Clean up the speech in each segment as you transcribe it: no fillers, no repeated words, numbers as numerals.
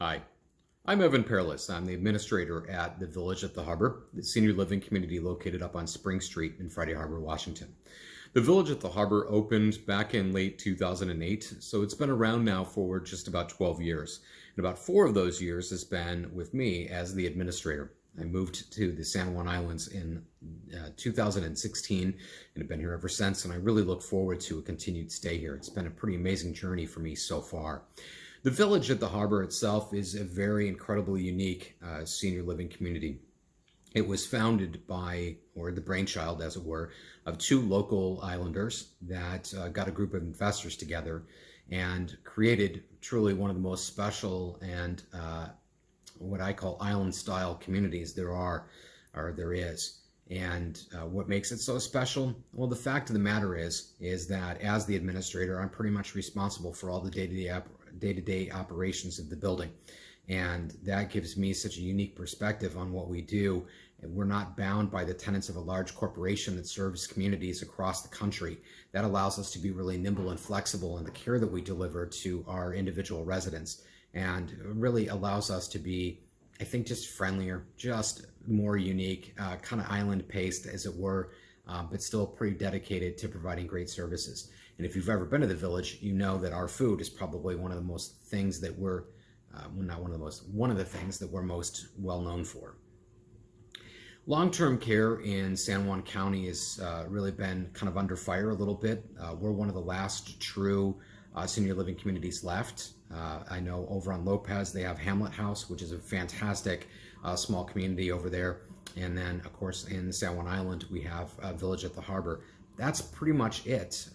Hi, I'm Evan Perrollaz. I'm the administrator at the Village at the Harbour, the senior living community located up on Spring Street in Friday Harbor, Washington. The Village at the Harbour opened back in late 2008, so it's been around now for just about 12 years. And about 4 of those years has been with me as the administrator. I moved to the San Juan Islands in 2016 and have been here ever since, and I really look forward to a continued stay here. It's been a pretty amazing journey for me so far. The Village at the Harbour itself is a very incredibly unique senior living community. It was founded by, or the brainchild as it were, of 2 local islanders that got a group of investors together and created truly one of the most special and what I call island-style communities there is. And what makes it so special? Well, the fact of the matter is that as the administrator, I'm pretty much responsible for all the day-to-day operations of the building. And that gives me such a unique perspective on what we do. And we're not bound by the tenets of a large corporation that serves communities across the country. That allows us to be really nimble and flexible in the care that we deliver to our individual residents, and really allows us to be, I think, just friendlier, just more unique, kind of island-paced, as it were, but still pretty dedicated to providing great services. And if you've ever been to the Village, you know that our food is probably one of the most things that we're, one of the things that we're most well known for. Long-term care in San Juan County has really been kind of under fire a little bit. We're one of the last true senior living communities left. I know over on Lopez they have Hamlet House, which is a fantastic small community over there. And then, of course, in San Juan Island, we have Village at the Harbour. That's pretty much it.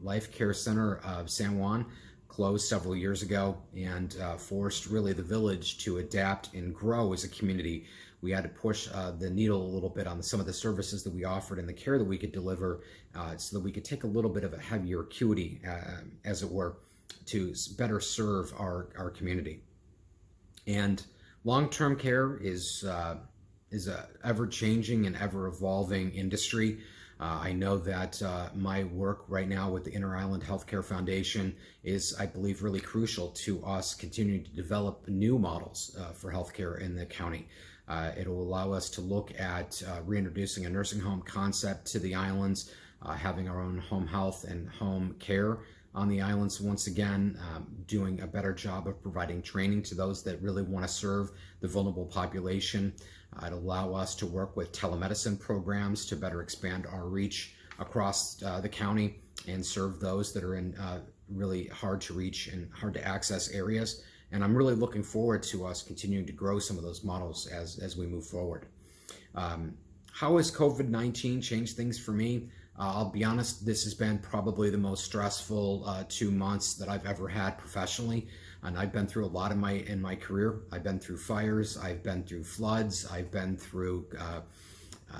Life Care Center of San Juan closed several years ago and forced really the Village to adapt and grow as a community. We had to push the needle a little bit on some of the services that we offered and the care that we could deliver so that we could take a little bit of a heavier acuity, as it were, to better serve our community. And long-term care is a ever-changing and ever-evolving industry. I know that my work right now with the Inter-Island Healthcare Foundation is, I believe, really crucial to us continuing to develop new models for healthcare in the county. It'll allow us to look at reintroducing a nursing home concept to the islands, having our own home health and home care on the islands once again, doing a better job of providing training to those that really want to serve the vulnerable population. It'll allow us to work with telemedicine programs to better expand our reach across the county and serve those that are in really hard to reach and hard to access areas. And I'm really looking forward to us continuing to grow some of those models as we move forward. How has COVID-19 changed things for me? I'll be honest, this has been probably the most stressful 2 months that I've ever had professionally. And I've been through a lot in my career. I've been through fires, I've been through floods, I've been through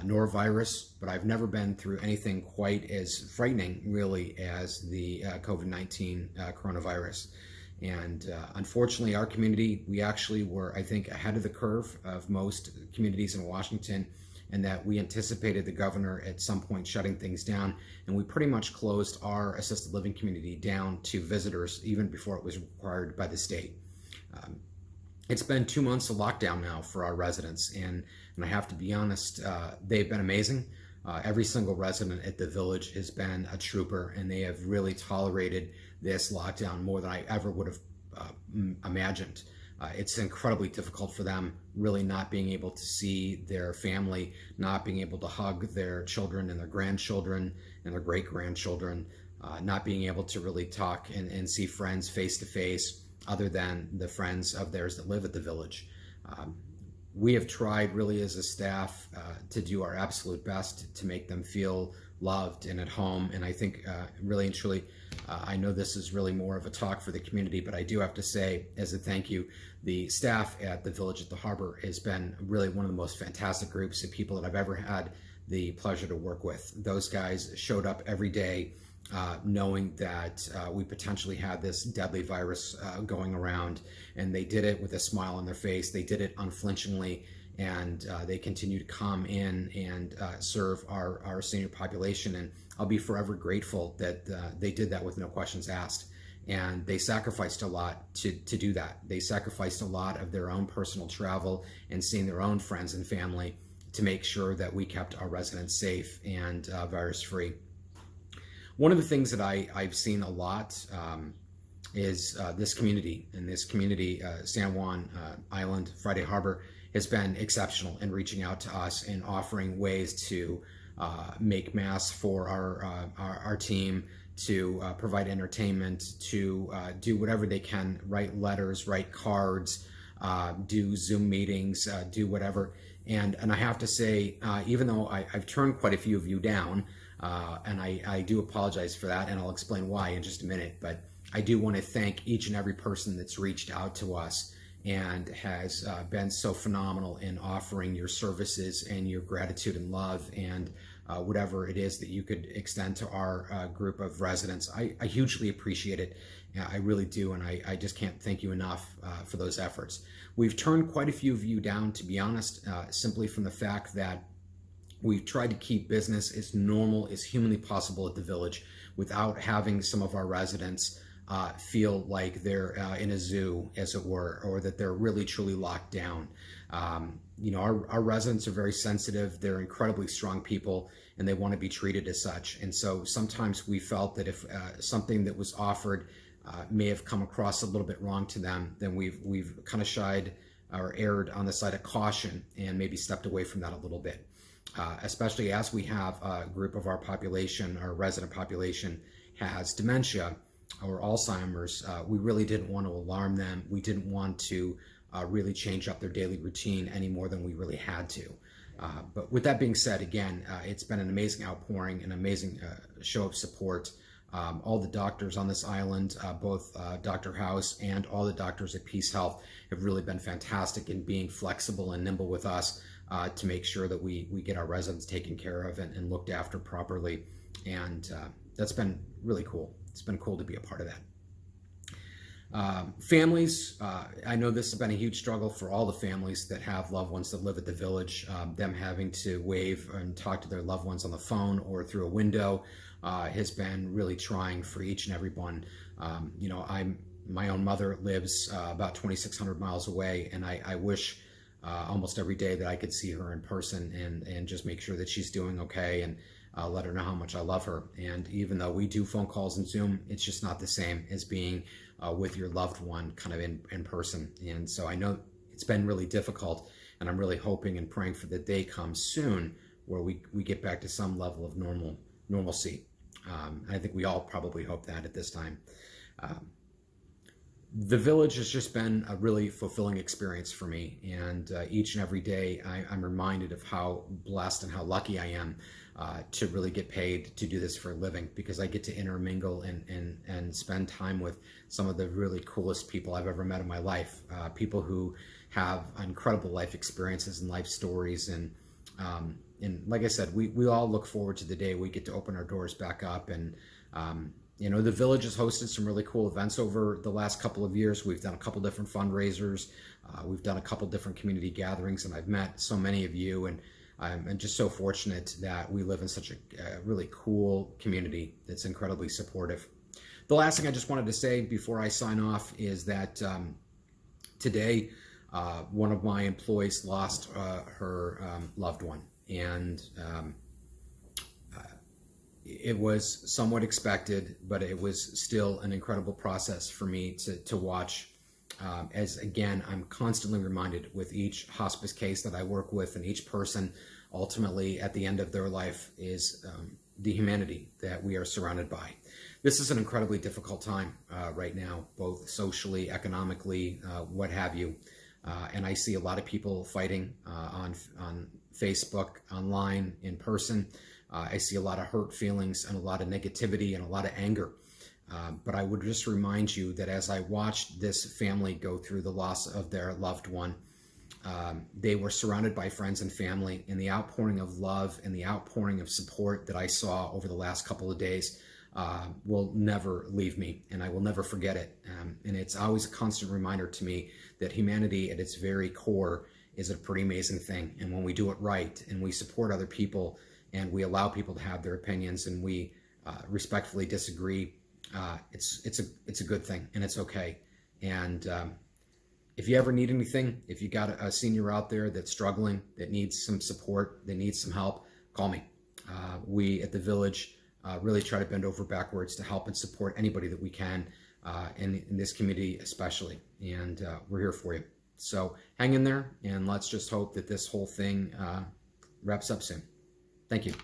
norovirus, but I've never been through anything quite as frightening, really, as the COVID-19 coronavirus. And unfortunately, our community, we actually were, I think, ahead of the curve of most communities in Washington, and that we anticipated the governor at some point shutting things down, and we pretty much closed our assisted living community down to visitors even before it was required by the state. It's been 2 months of lockdown now for our residents, and I have to be honest, they've been amazing. Every single resident at the Village has been a trooper, and they have really tolerated this lockdown more than I ever would have imagined. It's incredibly difficult for them, really not being able to see their family, not being able to hug their children and their grandchildren and their great-grandchildren, not being able to really talk and see friends face to face other than the friends of theirs that live at the Village. We have tried really as a staff to do our absolute best to make them feel loved and at home. And I think really and truly, I know this is really more of a talk for the community, but I do have to say, as a thank you, the staff at the Village at the Harbour has been really one of the most fantastic groups of people that I've ever had the pleasure to work with. Those guys showed up every day knowing that we potentially had this deadly virus going around, and they did it with a smile on their face. They did it unflinchingly, and they continue to come in and serve our senior population. And I'll be forever grateful that they did that with no questions asked. And they sacrificed a lot to do that. They sacrificed a lot of their own personal travel and seeing their own friends and family to make sure that we kept our residents safe and virus-free. One of the things that I've seen a lot is this community. And this community, San Juan Island, Friday Harbor, has been exceptional in reaching out to us and offering ways to make masks for our team, to provide entertainment, to do whatever they can, write letters, write cards, do Zoom meetings, do whatever. And I have to say, even though I've turned quite a few of you down, and I do apologize for that, and I'll explain why in just a minute, but I do want to thank each and every person that's reached out to us and has been so phenomenal in offering your services and your gratitude and love and whatever it is that you could extend to our group of residents. I hugely appreciate it. I really do, and I just can't thank you enough for those efforts. We've turned quite a few of you down, to be honest, simply from the fact that we've tried to keep business as normal as humanly possible at the Village without having some of our residents feel like they're in a zoo, as it were, or that they're really truly locked down. You know, our residents are very sensitive. They're incredibly strong people, and they want to be treated as such. And so sometimes we felt that if something that was offered may have come across a little bit wrong to them, then we've kind of shied or erred on the side of caution and maybe stepped away from that a little bit. Especially as we have a group of our population, our resident population, has dementia or Alzheimer's. We really didn't want to alarm them. We didn't want to really change up their daily routine any more than we really had to. But with that being said, again, it's been an amazing outpouring, an amazing show of support. All the doctors on this island, both Dr. House and all the doctors at Peace Health, have really been fantastic in being flexible and nimble with us to make sure that we get our residents taken care of and looked after properly. And that's been really cool. It's been cool to be a part of that. Families, I know this has been a huge struggle for all the families that have loved ones that live at the Village. Them having to wave and talk to their loved ones on the phone or through a window has been really trying for each and every one. You know, my own mother lives about 2,600 miles away, and I wish almost every day that I could see her in person and just make sure that she's doing okay and let her know how much I love her. And even though we do phone calls and Zoom, it's just not the same as being with your loved one kind of in person. And so I know it's been really difficult, and I'm really hoping and praying for the day comes soon where we get back to some level of normalcy. And I think we all probably hope that at this time. The Village has just been a really fulfilling experience for me, and each and every day I'm reminded of how blessed and how lucky I am to really get paid to do this for a living, because I get to intermingle and spend time with some of the really coolest people I've ever met in my life, people who have incredible life experiences and life stories. And like I said, we all look forward to the day we get to open our doors back up. And you know, the Village has hosted some really cool events over the last couple of years. We've done a couple different fundraisers. We've done a couple different community gatherings, and I've met so many of you, and I'm just so fortunate that we live in such a really cool community that's incredibly supportive. The last thing I just wanted to say before I sign off is that today one of my employees lost her loved one, and it was somewhat expected, but it was still an incredible process for me to watch. As again, I'm constantly reminded with each hospice case that I work with, and each person ultimately at the end of their life is the humanity that we are surrounded by. This is an incredibly difficult time right now, both socially, economically, what have you. And I see a lot of people fighting on Facebook, online, in person. I see a lot of hurt feelings and a lot of negativity and a lot of anger. But I would just remind you that as I watched this family go through the loss of their loved one, they were surrounded by friends and family, and the outpouring of love and the outpouring of support that I saw over the last couple of days will never leave me, and I will never forget it. And it's always a constant reminder to me that humanity at its very core is a pretty amazing thing. And when we do it right, and we support other people, and we allow people to have their opinions, and we respectfully disagree, it's a good thing, and it's okay. And if you ever need anything, if you got a senior out there that's struggling, that needs some support, that needs some help, call me. We at the Village really try to bend over backwards to help and support anybody that we can, in this community especially. And we're here for you. So hang in there, and let's just hope that this whole thing wraps up soon. Thank you.